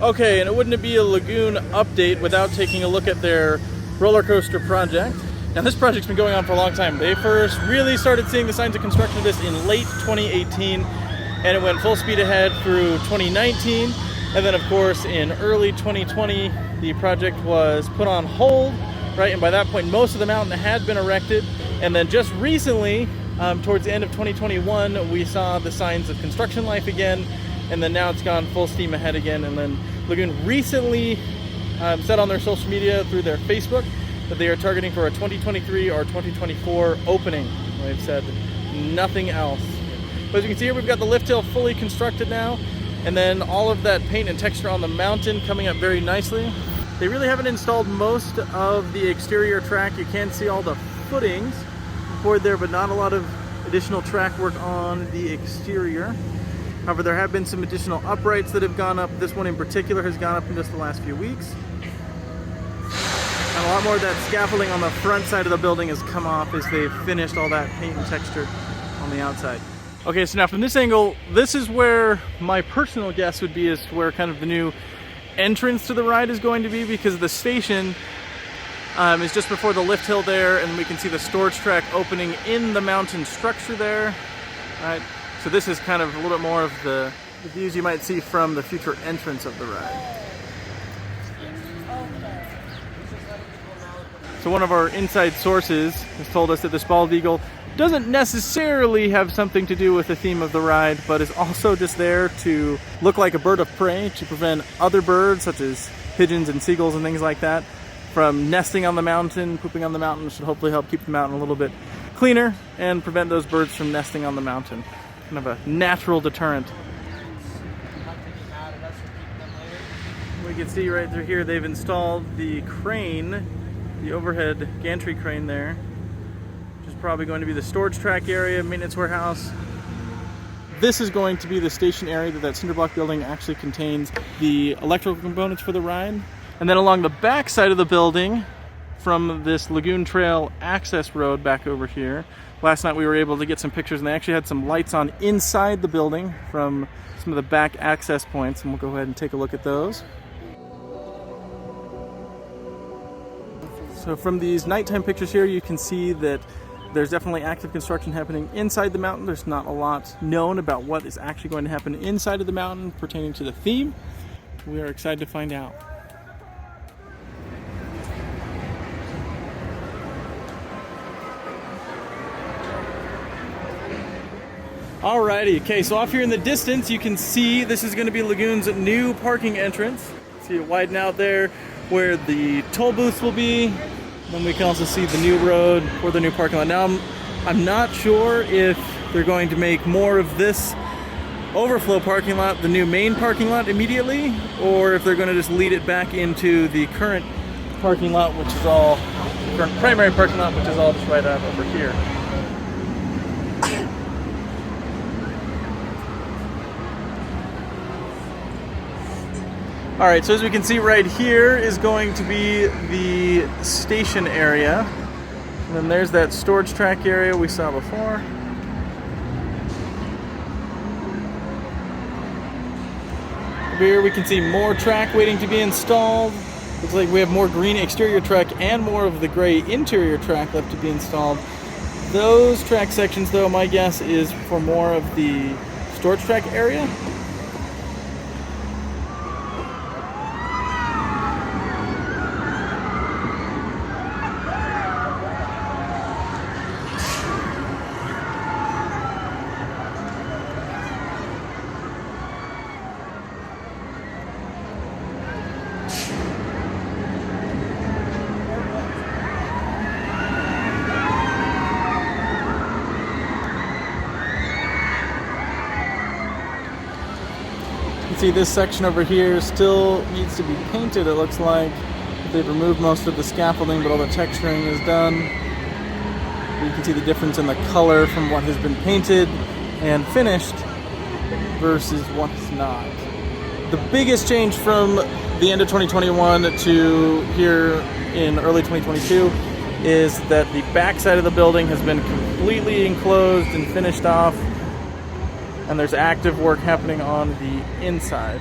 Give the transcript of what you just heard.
Okay, and it wouldn't be a Lagoon update without taking a look at their roller coaster project. Now this project's been going on for a long time. They first really started seeing the signs of construction of this in late 2018, and it went full speed ahead through 2019. And then of course in early 2020, the project was put on hold, right? And by that point, most of the mountain had been erected. And then just recently, towards the end of 2021, we saw the signs of construction life again. And then now it's gone full steam ahead again. And then Lagoon recently said on their social media through their Facebook that they are targeting for a 2023 or 2024 opening. They've said nothing else. But as you can see here, we've got the lift hill fully constructed now. And then all of that paint and texture on the mountain coming up very nicely. They really haven't installed most of the exterior track. You can see all the footings poured there, but not a lot of additional track work on the exterior. However, there have been some additional uprights that have gone up. This one in particular has gone up in just the last few weeks. And a lot more of that scaffolding on the front side of the building has come off as they've finished all that paint and texture on the outside. Okay, so now from this angle, this is where my personal guess would be as to where kind of the new entrance to the ride is going to be, because the station is just before the lift hill there, and we can see the storage track opening in the mountain structure there. Right. So this is kind of a little bit more of the views you might see from the future entrance of the ride. So one of our inside sources has told us that this bald eagle doesn't necessarily have something to do with the theme of the ride, but is also just there to look like a bird of prey to prevent other birds, such as pigeons and seagulls and things like that, from nesting on the mountain, pooping on the mountain, which should hopefully help keep the mountain a little bit cleaner and prevent those birds from nesting on the mountain. Kind of a natural deterrent. We can see right through here they've installed the crane, the overhead gantry crane there, which is probably going to be the storage track area, maintenance warehouse. This is going to be the station area that cinder block building actually contains the electrical components for the ride. And then along the back side of the building, from this Lagoon Trail access road back over here, last night we were able to get some pictures, and they actually had some lights on inside the building from some of the back access points, and we'll go ahead and take a look at those. So from these nighttime pictures here, you can see that there's definitely active construction happening inside the mountain. There's not a lot known about what is actually going to happen inside of the mountain pertaining to the theme. We are excited to find out. Alrighty, okay, so off here in the distance you can see this is going to be Lagoon's new parking entrance. See it widen out there where the toll booths will be. Then we can also see the new road or the new parking lot. Now I'm not sure if they're going to make more of this overflow parking lot the new main parking lot immediately, or if they're going to just lead it back into the current parking lot, which is all the current primary parking lot, which is all just right out over here. All right, so as we can see right here is going to be the station area. And then there's that storage track area we saw before. Over here we can see more track waiting to be installed. Looks like we have more green exterior track and more of the gray interior track left to be installed. Those track sections, though, my guess is for more of the storage track area. See, this section over here still needs to be painted, it looks like. They've removed most of the scaffolding, but all the texturing is done. You can see the difference in the color from what has been painted and finished versus what's not. The biggest change from the end of 2021 to here in early 2022 is that the back side of the building has been completely enclosed and finished off, and there's active work happening on the inside.